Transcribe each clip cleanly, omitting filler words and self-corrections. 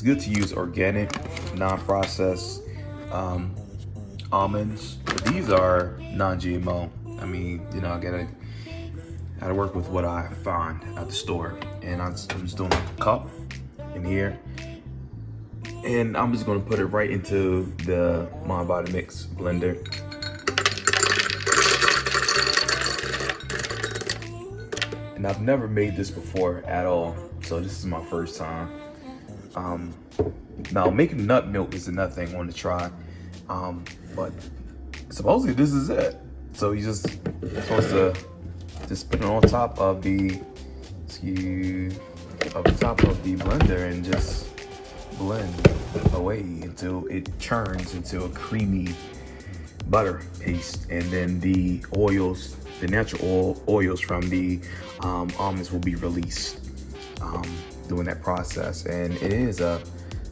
good to use organic, non-processed almonds. But these are non-GMO. I mean, you know, I gotta work with what I find at the store, and I'm just doing a cup in here, and I'm just gonna put it right into the my Vitamix blender. And I've never made this before at all, so this is my first time. Now making nut milk is another thing I want to try, but supposedly this is it. So you're supposed to just put it on top of the blender and just blend away until it churns into a creamy butter paste, and then the oils, the natural oils from the almonds will be released during that process. And it is a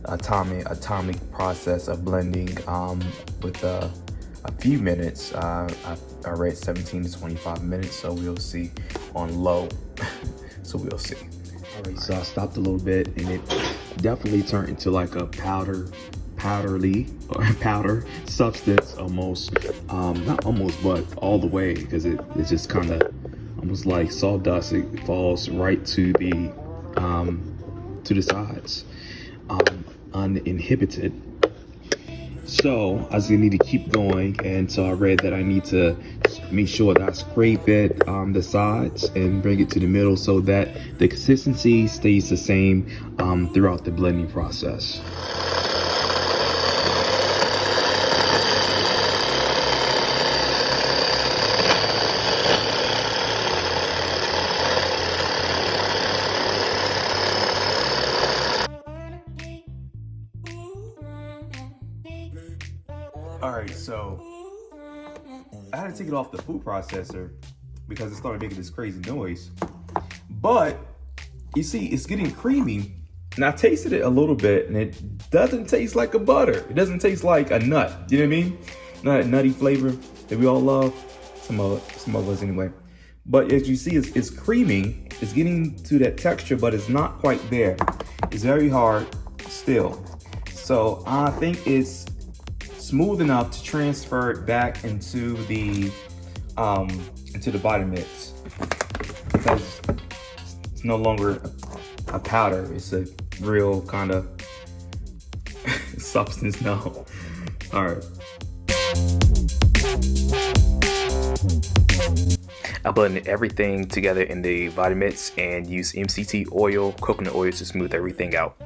atomic process of blending with a few minutes. I read 17 to 25 minutes, so we'll see on low. So we'll see. All right, so I stopped a little bit, and it definitely turned into like a powder substance almost. Not almost, but all the way, because it's just kind of almost like sawdust. It falls right to the sides, uninhibited. So I just need to keep going, and so I read that I need to make sure that I scrape it the sides and bring it to the middle so that the consistency stays the same throughout the blending process. All right, so I had to take it off the food processor because it started making this crazy noise. But you see, it's getting creamy, and I tasted it a little bit, and it doesn't taste like a butter. It doesn't taste like a nut. You know what I mean? Not a nutty flavor that we all love. Some of us anyway. But as you see, it's creaming. It's getting to that texture, but it's not quite there. It's very hard still. So I think it's smooth enough to transfer it back into the Vitamix, because it's no longer a powder. It's a real kind of substance now. All right. I blended everything together in the Vitamix and used MCT oil, coconut oil to smooth everything out.